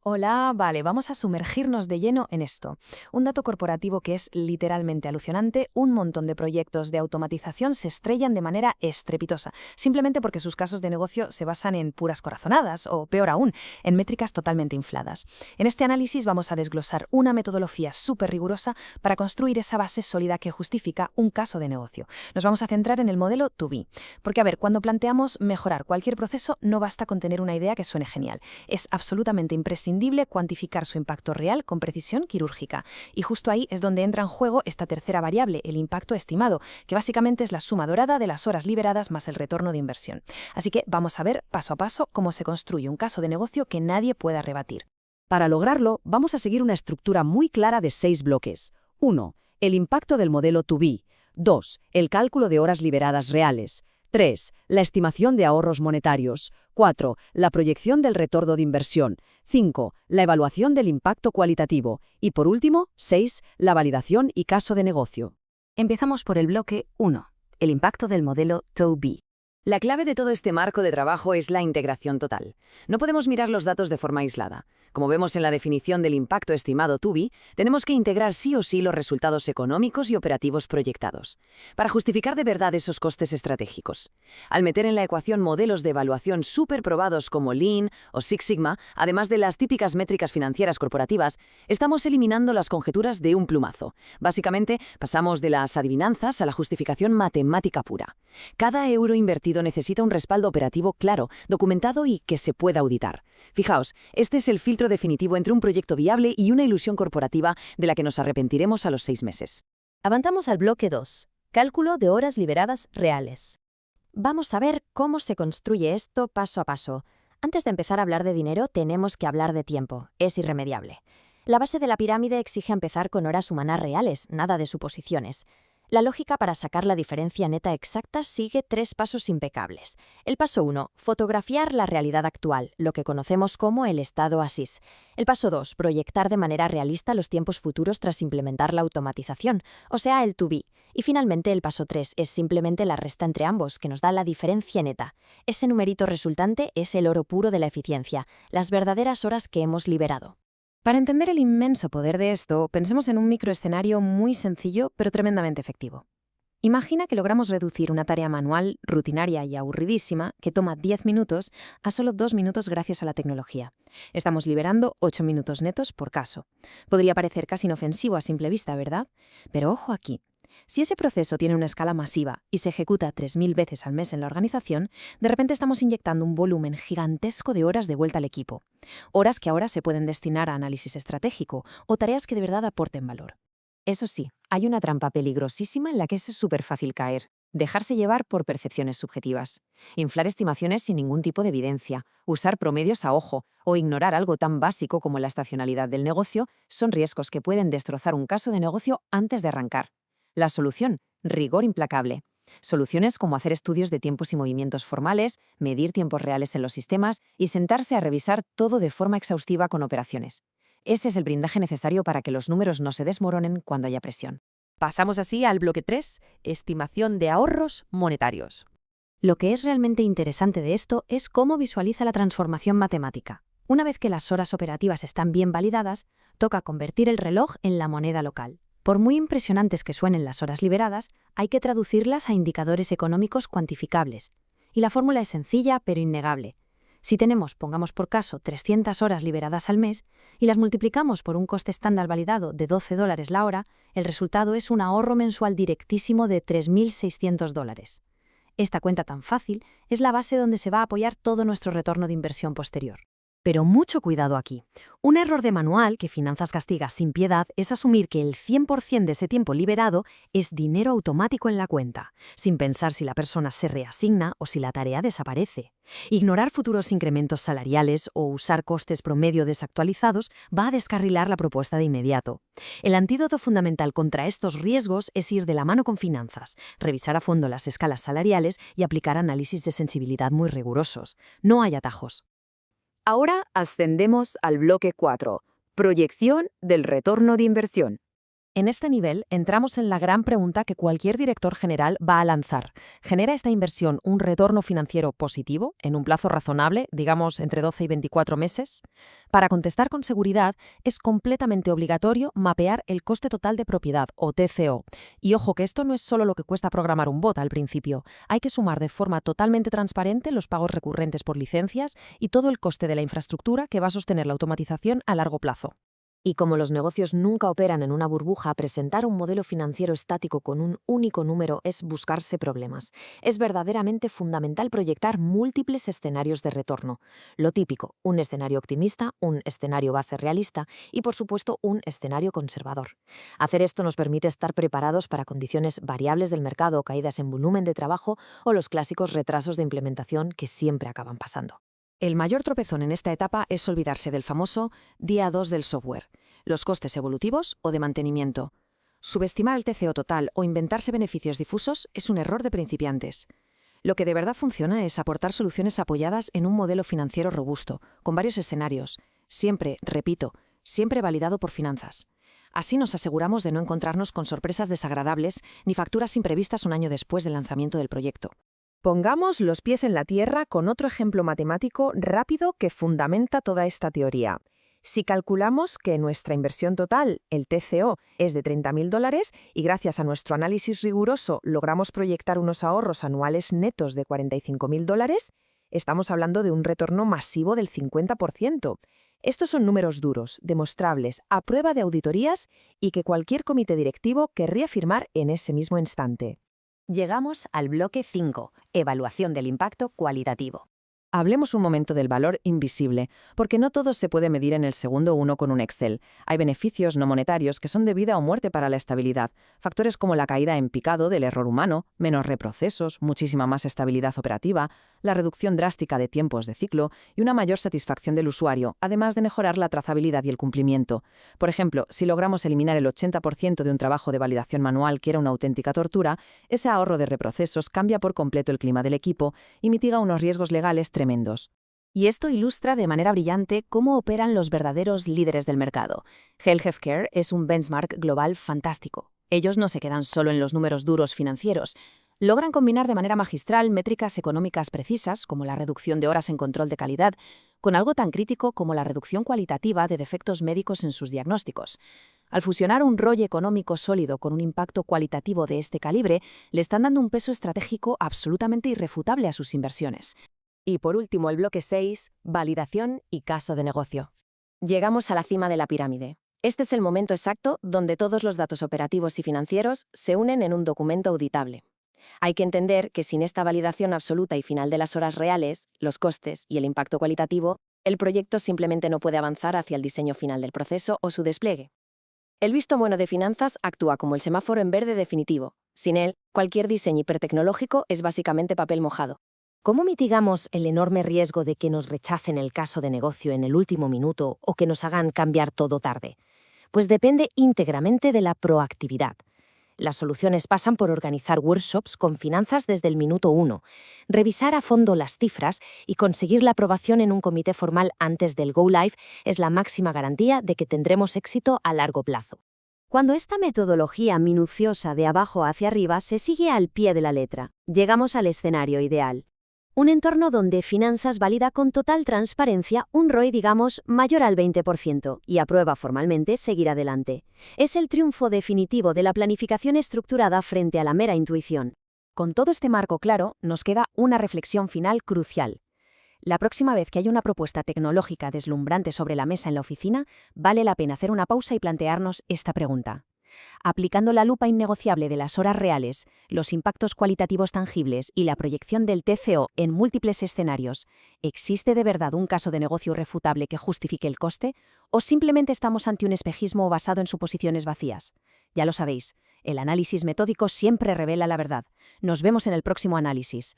Hola, vale, vamos a sumergirnos de lleno en esto. Un dato corporativo que es literalmente alucinante, un montón de proyectos de automatización se estrellan de manera estrepitosa, simplemente porque sus casos de negocio se basan en puras corazonadas, o peor aún, en métricas totalmente infladas. En este análisis vamos a desglosar una metodología súper rigurosa para construir esa base sólida que justifica un caso de negocio. Nos vamos a centrar en el modelo To Be, porque a ver, cuando planteamos mejorar cualquier proceso no basta con tener una idea que suene genial, es absolutamente imprescindible cuantificar su impacto real con precisión quirúrgica. Y justo ahí es donde entra en juego esta tercera variable, el impacto estimado, que básicamente es la suma dorada de las horas liberadas más el retorno de inversión. Así que vamos a ver paso a paso cómo se construye un caso de negocio que nadie pueda rebatir. Para lograrlo, vamos a seguir una estructura muy clara de 6 bloques. 1. El impacto del modelo To Be. 2. El cálculo de horas liberadas reales. 3. La estimación de ahorros monetarios. 4. La proyección del retorno de inversión. 5. La evaluación del impacto cualitativo. Y por último, 6. La validación y caso de negocio. Empezamos por el bloque 1, el impacto del modelo To Be. La clave de todo este marco de trabajo es la integración total. No podemos mirar los datos de forma aislada. Como vemos en la definición del impacto estimado To Be, tenemos que integrar sí o sí los resultados económicos y operativos proyectados, para justificar de verdad esos costes estratégicos. Al meter en la ecuación modelos de evaluación súper probados como Lean o Six Sigma, además de las típicas métricas financieras corporativas, estamos eliminando las conjeturas de un plumazo. Básicamente, pasamos de las adivinanzas a la justificación matemática pura. Cada euro invertido necesita un respaldo operativo claro, documentado y que se pueda auditar. Fijaos, este es el filtro definitivo entre un proyecto viable y una ilusión corporativa de la que nos arrepentiremos a los 6 meses. Avanzamos al bloque 2, cálculo de horas liberadas reales. Vamos a ver cómo se construye esto paso a paso. Antes de empezar a hablar de dinero, tenemos que hablar de tiempo. Es irremediable. La base de la pirámide exige empezar con horas humanas reales, nada de suposiciones. La lógica para sacar la diferencia neta exacta sigue 3 pasos impecables. El paso 1, fotografiar la realidad actual, lo que conocemos como el estado ASIS. El paso 2, proyectar de manera realista los tiempos futuros tras implementar la automatización, o sea, el To Be. Y finalmente el paso 3 es simplemente la resta entre ambos, que nos da la diferencia neta. Ese numerito resultante es el oro puro de la eficiencia, las verdaderas horas que hemos liberado. Para entender el inmenso poder de esto, pensemos en un microescenario muy sencillo pero tremendamente efectivo. Imagina que logramos reducir una tarea manual, rutinaria y aburridísima, que toma 10 minutos, a solo 2 minutos gracias a la tecnología. Estamos liberando 8 minutos netos por caso. Podría parecer casi inofensivo a simple vista, ¿verdad? Pero ojo aquí. Si ese proceso tiene una escala masiva y se ejecuta 3.000 veces al mes en la organización, de repente estamos inyectando un volumen gigantesco de horas de vuelta al equipo. Horas que ahora se pueden destinar a análisis estratégico o tareas que de verdad aporten valor. Eso sí, hay una trampa peligrosísima en la que es súper fácil caer. Dejarse llevar por percepciones subjetivas. Inflar estimaciones sin ningún tipo de evidencia, usar promedios a ojo o ignorar algo tan básico como la estacionalidad del negocio son riesgos que pueden destrozar un caso de negocio antes de arrancar. La solución, rigor implacable. Soluciones como hacer estudios de tiempos y movimientos formales, medir tiempos reales en los sistemas y sentarse a revisar todo de forma exhaustiva con operaciones. Ese es el blindaje necesario para que los números no se desmoronen cuando haya presión. Pasamos así al bloque 3, estimación de ahorros monetarios. Lo que es realmente interesante de esto es cómo visualiza la transformación matemática. Una vez que las horas operativas están bien validadas, toca convertir el reloj en la moneda local. Por muy impresionantes que suenen las horas liberadas, hay que traducirlas a indicadores económicos cuantificables. Y la fórmula es sencilla pero innegable. Si tenemos, pongamos por caso, 300 horas liberadas al mes y las multiplicamos por un coste estándar validado de $12 la hora, el resultado es un ahorro mensual directísimo de $3.600. Esta cuenta tan fácil es la base donde se va a apoyar todo nuestro retorno de inversión posterior. Pero mucho cuidado aquí. Un error de manual que Finanzas castiga sin piedad es asumir que el 100% de ese tiempo liberado es dinero automático en la cuenta, sin pensar si la persona se reasigna o si la tarea desaparece. Ignorar futuros incrementos salariales o usar costes promedio desactualizados va a descarrilar la propuesta de inmediato. El antídoto fundamental contra estos riesgos es ir de la mano con finanzas, revisar a fondo las escalas salariales y aplicar análisis de sensibilidad muy rigurosos. No hay atajos. Ahora ascendemos al bloque 4, proyección del retorno de inversión. En este nivel, entramos en la gran pregunta que cualquier director general va a lanzar. ¿Genera esta inversión un retorno financiero positivo en un plazo razonable, digamos entre 12 y 24 meses? Para contestar con seguridad, es completamente obligatorio mapear el coste total de propiedad, o TCO. Y ojo que esto no es solo lo que cuesta programar un bot al principio. Hay que sumar de forma totalmente transparente los pagos recurrentes por licencias y todo el coste de la infraestructura que va a sostener la automatización a largo plazo. Y como los negocios nunca operan en una burbuja, presentar un modelo financiero estático con un único número es buscarse problemas. Es verdaderamente fundamental proyectar múltiples escenarios de retorno. Lo típico, un escenario optimista, un escenario base realista y, por supuesto, un escenario conservador. Hacer esto nos permite estar preparados para condiciones variables del mercado, caídas en volumen de trabajo o los clásicos retrasos de implementación que siempre acaban pasando. El mayor tropezón en esta etapa es olvidarse del famoso día 2 del software, los costes evolutivos o de mantenimiento. Subestimar el TCO total o inventarse beneficios difusos es un error de principiantes. Lo que de verdad funciona es aportar soluciones apoyadas en un modelo financiero robusto, con varios escenarios, siempre, repito, siempre validado por finanzas. Así nos aseguramos de no encontrarnos con sorpresas desagradables ni facturas imprevistas un año después del lanzamiento del proyecto. Pongamos los pies en la tierra con otro ejemplo matemático rápido que fundamenta toda esta teoría. Si calculamos que nuestra inversión total, el TCO, es de $30.000 y gracias a nuestro análisis riguroso logramos proyectar unos ahorros anuales netos de $45.000, estamos hablando de un retorno masivo del 50%. Estos son números duros, demostrables, a prueba de auditorías y que cualquier comité directivo querría firmar en ese mismo instante. Llegamos al bloque 5, evaluación del impacto cualitativo. Hablemos un momento del valor invisible, porque no todo se puede medir en el segundo uno con un Excel. Hay beneficios no monetarios que son de vida o muerte para la estabilidad. Factores como la caída en picado del error humano, menos reprocesos, muchísima más estabilidad operativa, la reducción drástica de tiempos de ciclo y una mayor satisfacción del usuario, además de mejorar la trazabilidad y el cumplimiento. Por ejemplo, si logramos eliminar el 80% de un trabajo de validación manual que era una auténtica tortura, ese ahorro de reprocesos cambia por completo el clima del equipo y mitiga unos riesgos legales tremendos. Y esto ilustra de manera brillante cómo operan los verdaderos líderes del mercado. Hale Healthcare es un benchmark global fantástico. Ellos no se quedan solo en los números duros financieros. Logran combinar de manera magistral métricas económicas precisas, como la reducción de horas en control de calidad, con algo tan crítico como la reducción cualitativa de defectos médicos en sus diagnósticos. Al fusionar un ROI económico sólido con un impacto cualitativo de este calibre, le están dando un peso estratégico absolutamente irrefutable a sus inversiones. Y por último, el bloque 6, validación y caso de negocio. Llegamos a la cima de la pirámide. Este es el momento exacto donde todos los datos operativos y financieros se unen en un documento auditable. Hay que entender que sin esta validación absoluta y final de las horas reales, los costes y el impacto cualitativo, el proyecto simplemente no puede avanzar hacia el diseño final del proceso o su despliegue. El visto bueno de finanzas actúa como el semáforo en verde definitivo. Sin él, cualquier diseño hipertecnológico es básicamente papel mojado. ¿Cómo mitigamos el enorme riesgo de que nos rechacen el caso de negocio en el último minuto o que nos hagan cambiar todo tarde? Pues depende íntegramente de la proactividad. Las soluciones pasan por organizar workshops con finanzas desde el minuto 1, revisar a fondo las cifras y conseguir la aprobación en un comité formal antes del Go Live es la máxima garantía de que tendremos éxito a largo plazo. Cuando esta metodología minuciosa de abajo hacia arriba se sigue al pie de la letra, llegamos al escenario ideal. Un entorno donde finanzas valida con total transparencia un ROI, digamos, mayor al 20% y aprueba formalmente seguir adelante. Es el triunfo definitivo de la planificación estructurada frente a la mera intuición. Con todo este marco claro, nos queda una reflexión final crucial. La próxima vez que haya una propuesta tecnológica deslumbrante sobre la mesa en la oficina, vale la pena hacer una pausa y plantearnos esta pregunta. Aplicando la lupa innegociable de las horas reales, los impactos cualitativos tangibles y la proyección del TCO en múltiples escenarios, ¿existe de verdad un caso de negocio irrefutable que justifique el coste? ¿O simplemente estamos ante un espejismo basado en suposiciones vacías? Ya lo sabéis, el análisis metódico siempre revela la verdad. Nos vemos en el próximo análisis.